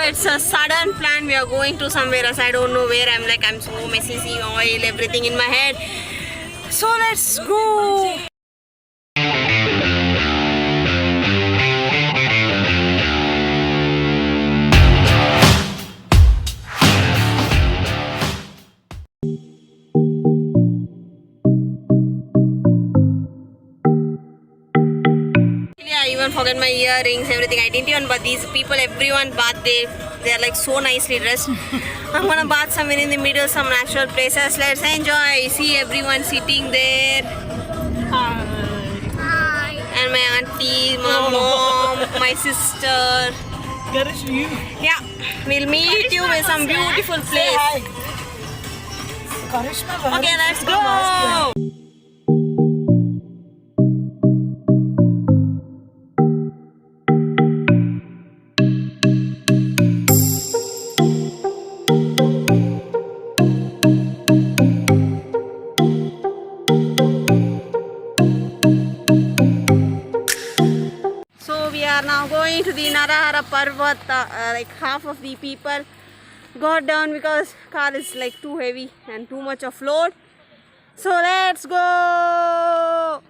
it's a sudden plan. We are going to somewhere else. I don't know where. I'm so messy, seeing oil, everything in my head. So let's go. I even forget my earrings, everything. I didn't even bath. These people, everyone bath. They are like so nicely dressed. I'm gonna bath somewhere in the middle, some natural places. Let's enjoy. See everyone sitting there. Hi. And my auntie, my mom, my sister. Yeah, we'll meet you with some beautiful place. Okay, let's go. We are now going to the Narahara Parvat. Like half of the people got down because car is like too heavy and too much of load. So let's go.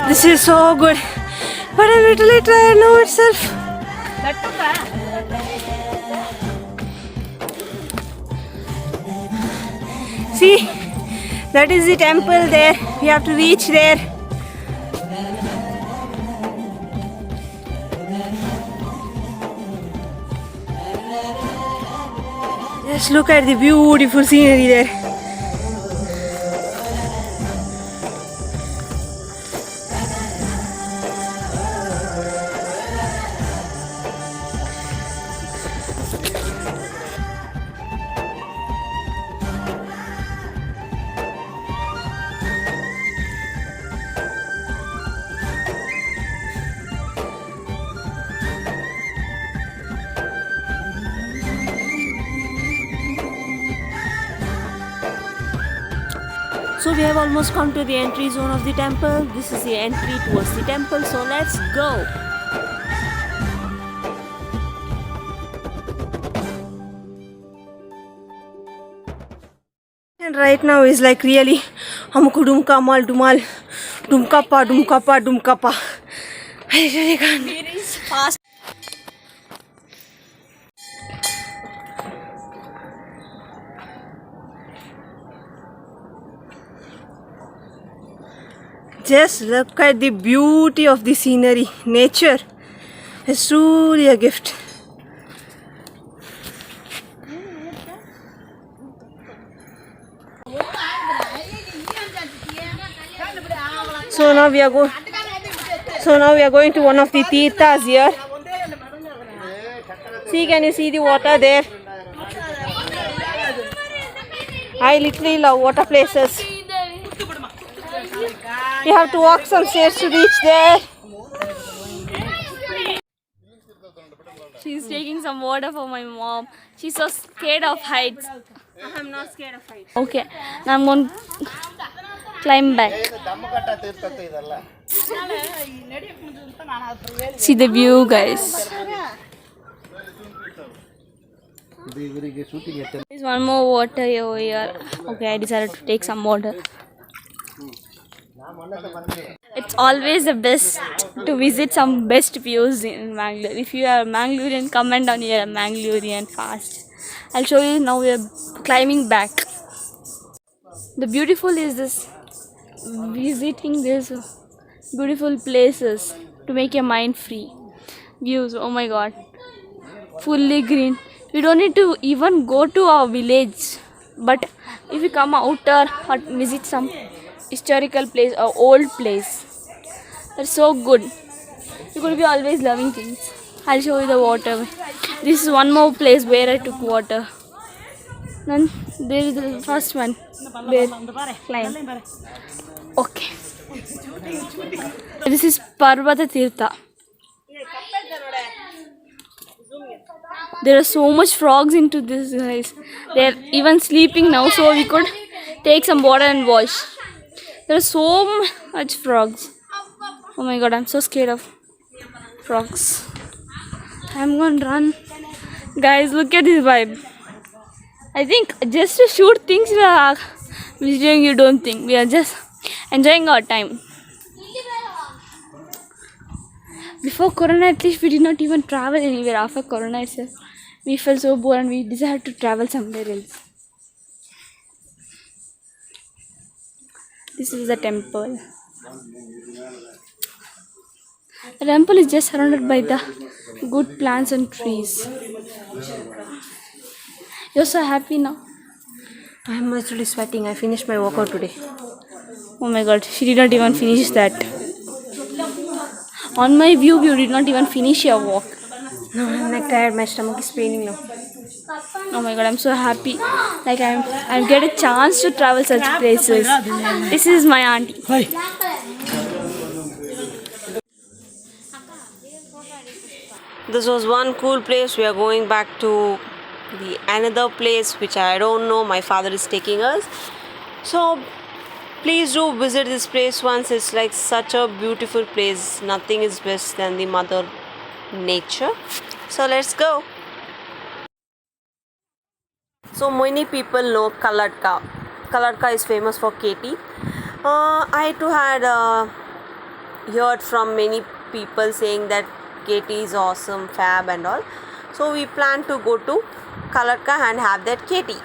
This is so good, but I'm literally tired now itself. See, that is the temple there. We have to reach there. Just look at the beautiful scenery there. So we have almost come to the entry zone of the temple. This is the entry towards the temple. So let's go. And right now is like really Hamku Dumka Mal Dumal Dumkapa Dumkapa Dumkapa. I really can't. It is fast. Just look at the beauty of the scenery. Nature is truly a gift. So now we are going to one of the tirthas here. See, can you see the water there? I literally love water places. You have to walk some stairs to reach there. She's taking some water for my mom. She's so scared of heights. I'm not scared of heights. Okay, now I'm going to climb back. See the view, guys. There's one more water over here. Okay, I decided to take some water. It's always the best to visit some best views in Mangalore. If you are a Mangalorean, comment down here, Mangalorean fast. I'll show you. Now we are climbing back. The beautiful is this, visiting these beautiful places to make your mind free. Views, oh my god, fully green. You don't need to even go to our village, but if you come outer or visit some historical place or old place, that's so good. You're going to be always loving things. I'll show you the water. This is one more place where I took water. Then there is the first one where climb. Okay. This is Parvata Tirtha. There are so much frogs into this, guys. They are even sleeping now, so we could take some water and wash. There are so much frogs. Oh my god, I'm so scared of frogs. I'm gonna run. Guys, look at this vibe. I think just to shoot things we are visiting, you don't think. We are just enjoying our time. Before Corona, at least we did not even travel anywhere. After Corona itself, we felt so bored and we decided to travel somewhere else. This is the temple. The temple is just surrounded by the good plants and trees. You're so happy now. I'm actually sweating. I finished my workout today. Oh my god, she did not even finish that. On my view, you did not even finish your walk. No, I'm like tired. My stomach is paining now. Oh my god, I'm so happy. Like I get a chance to travel such places. This is my auntie. This was one cool place. We are going back to the another place which I don't know. My father is taking us. So please do visit this place once. It's like such a beautiful place. Nothing is best than the mother nature. So let's go. So many people know Kaladka. Kaladka is famous for KT. I too had heard from many people saying that KT is awesome, fab and all. So we plan to go to Kaladka and have that KT.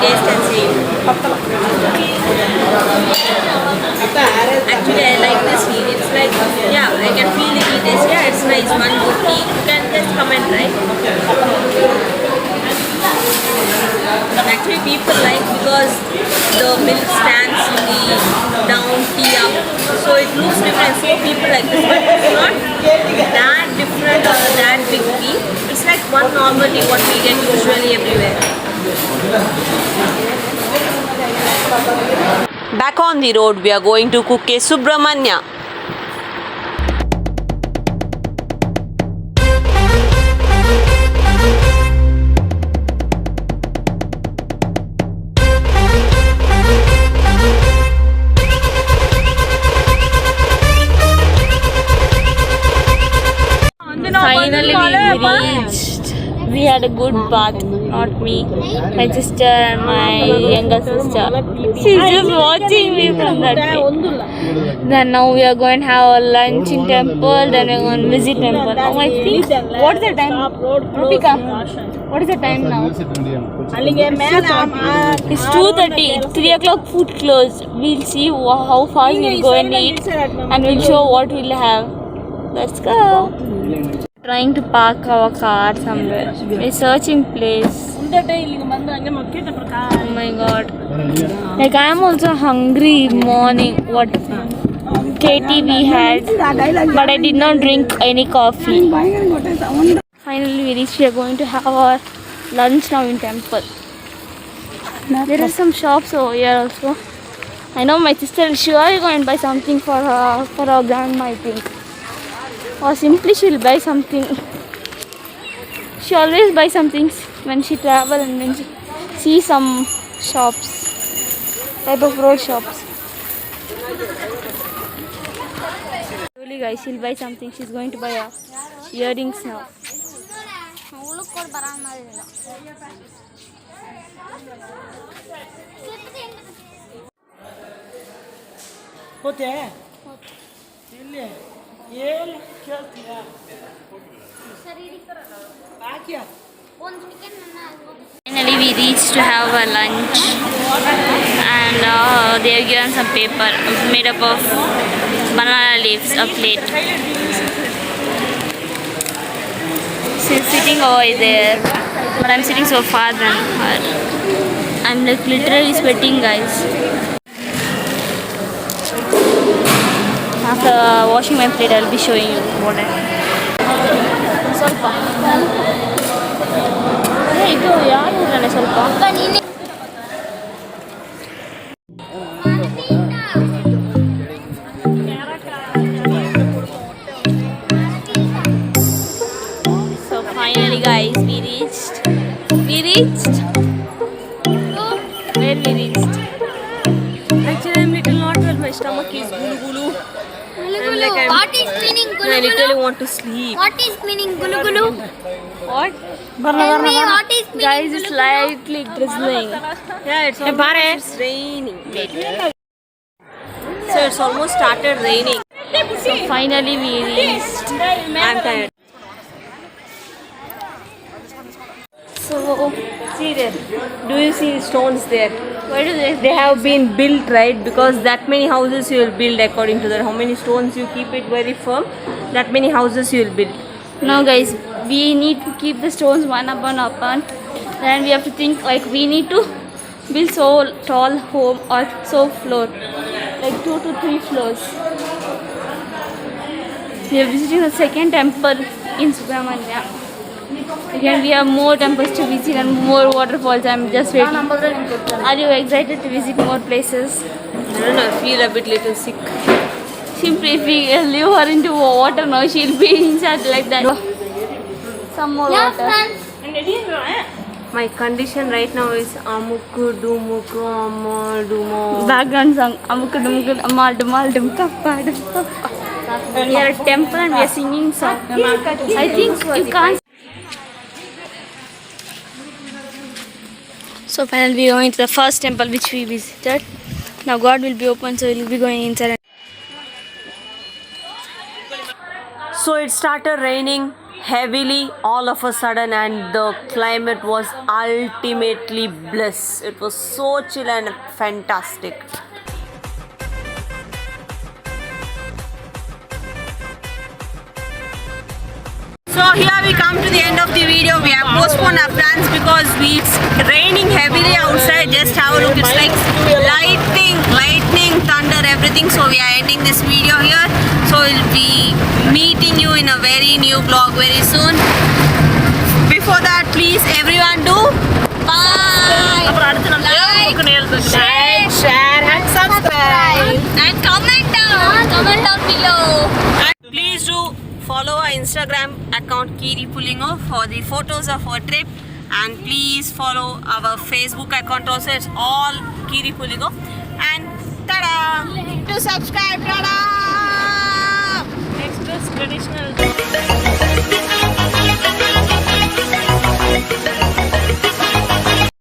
Taste and see. Actually, I like this tea. It's like, yeah, I can feel the tea taste. Yeah, it's nice. One good tea. You can just comment, right? Actually, people like because the milk stands in the down tea up, so it looks different. So people like this, but it's not that different or that big tea. It's like one normal tea what we get usually everywhere. Back on the road, we are going to Kukke Subramanya. Finally, we reached. We had a good bath, not me, my sister and my younger sister. She's just watching me from that way. Then now we are going to have a lunch in temple, then we are going to visit temple. Oh, I think, what is the time? Rupika, what is the time now? It's 2:30, it's 3 o'clock food closed. We'll see how fast we'll go and eat and we'll show what we'll have. Let's go. Trying to park our car somewhere. We're searching place. Oh my god. Like I am also hungry morning. What KT we had, but I did not drink any coffee. Finally we reached. We are going to have our lunch now in temple. There are some shops over here also. I know my sister will surely go and buy something for her grandma, I think. Or simply she'll buy something. She always buys some things when she travel and when she sees some shops, type of road shops. Slowly guys, she'll buy something. She's going to buy earrings now. Finally we reached to have a lunch and they have given some paper made up of banana leaves, a plate. She's sitting over there, but I'm sitting so far than her. I'm like literally sweating, guys. After washing my plate, I'll be showing you what I. ಸ್ವಲ್ಪ ಇದು ಯಾರು ಇದ್ದಾನೆ ಸ್ವಲ್ಪ So finally, guys, we reached. Where we reached? Actually, I'm little not well. My stomach is gulu gulu. What is meaning I gulu literally gulu? want to sleep. What is meaning gulu gulu? What? Tell me what is meaning Guys, gulu it's gulu? slightly drizzling. Yeah, it's raining. So it's almost started raining. So finally, we reached. I'm tired. So see there. Do you see stones there? Why do they? They have been built, right? Because that many houses you will build according to that. How many stones you keep it very firm, that many houses you will build. No, guys, we need to keep the stones one upon. Then we have to think like we need to build so tall home or so floor, like 2 to 3 floors. We are visiting the second temple in Subramania. Again, we have more temples to visit and more waterfalls. I'm just waiting. Are you excited to visit more places? I don't know, I feel a bit little sick. Simply, if we leave her into water now, she'll be inside like that. Some more Yeah, water. friends. My condition right now is amukku dumuku amadumo. Background song. Amukku dumukku amal dumal dum kappa dum. We are at temple and we are singing song. I think you can't. So finally we are going to the first temple which we visited. Now God will be open, so we'll be going inside. So it started raining heavily all of a sudden, and the climate was ultimately bliss. It was so chill and fantastic. So here we come to the end of the video. We have postponed our plans because it's raining heavily outside. Just have a look. It's like lightning, thunder, everything. So we are ending this video here. So we'll be meeting you in a very new vlog very soon. Before that, please everyone do bye. Like, share and subscribe. And comment down below. And please do follow our Instagram account Kiri Pulingo for the photos of our trip, and please follow our Facebook account also. It's all Kiri Pulingo. And tada! To subscribe, tada! Next is traditional.